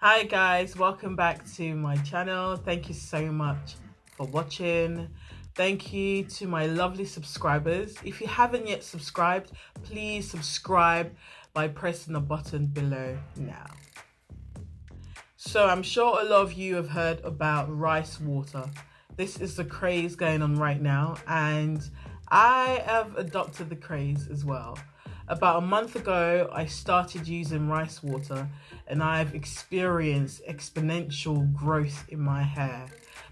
Hi guys, welcome back to my channel. Thank you so much for watching. Thank you to my lovely subscribers. If you haven't yet subscribed, please subscribe by pressing the button below now. So I'm sure a lot of you have heard about rice water. This is the craze going on right now, and I have adopted the craze as well. About a month ago, I started using rice water and I've experienced exponential growth in my hair.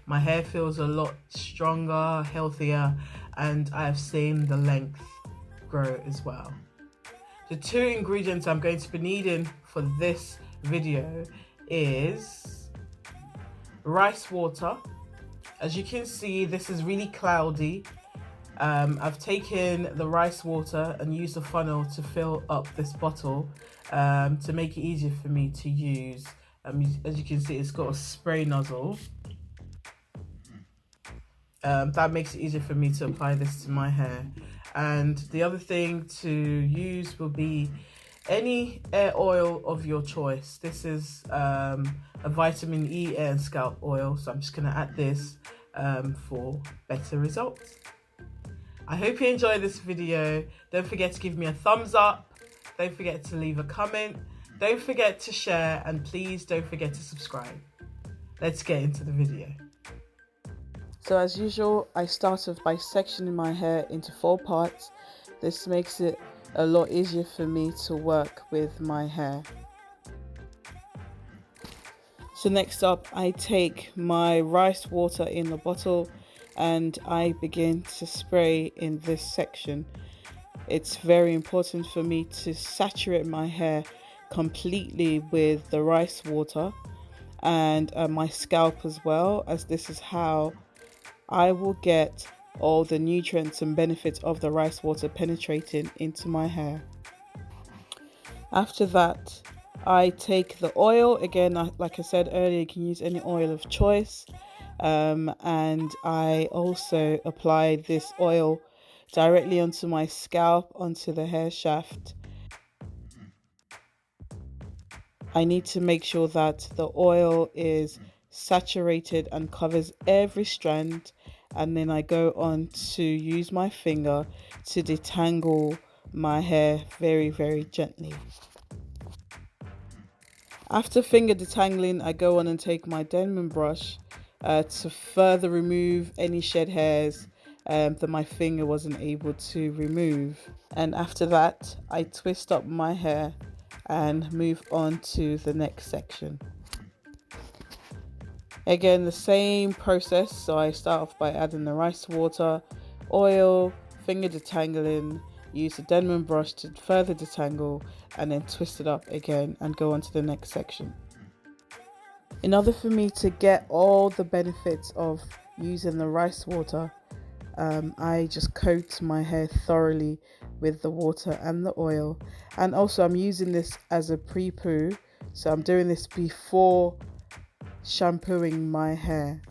My hair feels a lot stronger, healthier, and I've seen the length grow as well. The two ingredients I'm going to be needing for this video is rice water. As you can see, this is really cloudy. I've taken the rice water and used a funnel to fill up this bottle to make it easier for me to use. As you can see, it's got a spray nozzle. That makes it easier for me to apply this to my hair. And the other thing to use will be any hair oil of your choice. This is a vitamin E hair and scalp oil, so I'm just going to add this for better results. I hope you enjoy this video. Don't forget to give me a thumbs up. Don't forget to leave a comment. Don't forget to share, and please don't forget to subscribe. Let's get into the video. So as usual, I start off by sectioning my hair into 4 parts. This makes it a lot easier for me to work with my hair. So next up, I take my rice water in the bottle and I begin to spray in this section. It's very important for me to saturate my hair completely with the rice water and my scalp as well, as this is how I will get all the nutrients and benefits of the rice water penetrating into my hair. After that, I take the oil. Again, like I said earlier, you can use any oil of choice. And I also apply this oil directly onto my scalp, onto the hair shaft. I need to make sure that the oil is saturated and covers every strand, and then I go on to use my finger to detangle my hair very, very gently. After finger detangling, I go on and take my Denman brush to further remove any shed hairs that my finger wasn't able to remove. And after that, I twist up my hair and move on to the next section. Again, the same process. So I start off by adding the rice water, oil, finger detangling, use the Denman brush to further detangle, and then twist it up again and go on to the next section. In order for me to get all the benefits of using the rice water, I just coat my hair thoroughly with the water and the oil. And also I'm using this as a pre-poo, so I'm doing this before shampooing my hair.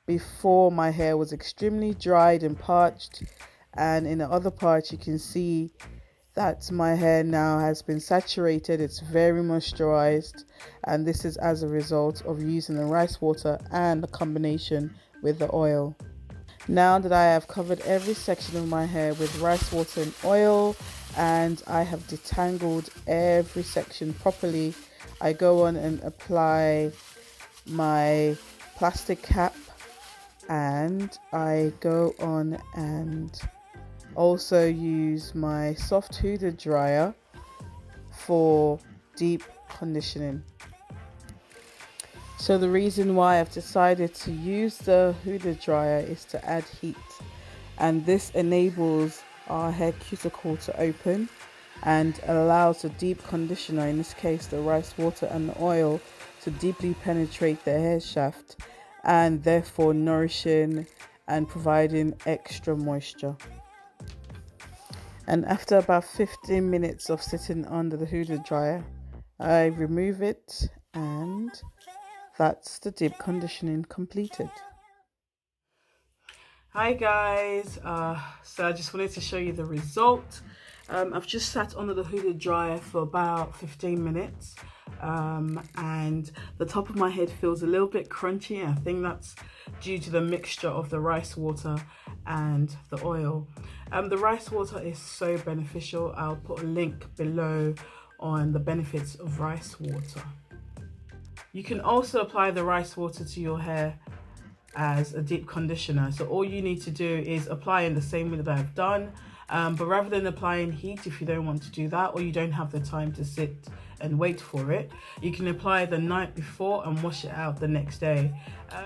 Before, my hair was extremely dried and parched, and in the other part you can see that my hair now has been saturated. It's very moisturized, and this is as a result of using the rice water and the combination with the oil. Now that I have covered every section of my hair with rice water and oil, and I have detangled every section properly, I go on and apply my plastic cap, and I go on and also use my soft hooded dryer for deep conditioning. So the reason why I've decided to use the hooded dryer is to add heat, and this enables our hair cuticle to open and allows the deep conditioner, in this case the rice water and the oil, to deeply penetrate the hair shaft, and therefore nourishing and providing extra moisture. And after about 15 minutes of sitting under the hooded dryer, I remove it, and that's the deep conditioning completed. Hi guys, so I just wanted to show you the result. I've just sat under the hooded dryer for about 15 minutes and the top of my head feels a little bit crunchy. I think that's due to the mixture of the rice water and the oil. The rice water is so beneficial. I'll put a link below on the benefits of rice water. You can also apply the rice water to your hair as a deep conditioner. So all you need to do is apply in the same way that I've done, but rather than applying heat, if you don't want to do that or you don't have the time to sit and wait for it, you can apply the night before and wash it out the next day.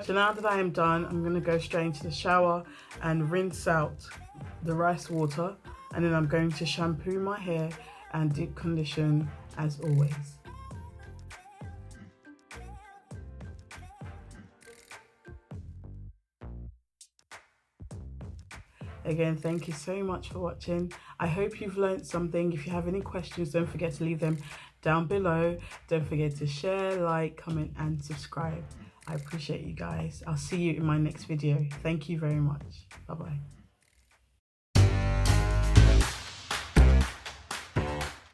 So now that I am done, I'm going to go straight into the shower and rinse out the rice water, and then I'm going to shampoo my hair and deep condition as always. Again, thank you so much for watching. I hope you've learned something. If you have any questions, don't forget to leave them down below. Don't forget to share, like, comment, and subscribe. I appreciate you guys. I'll see you in my next video. Thank you very much. Bye-bye.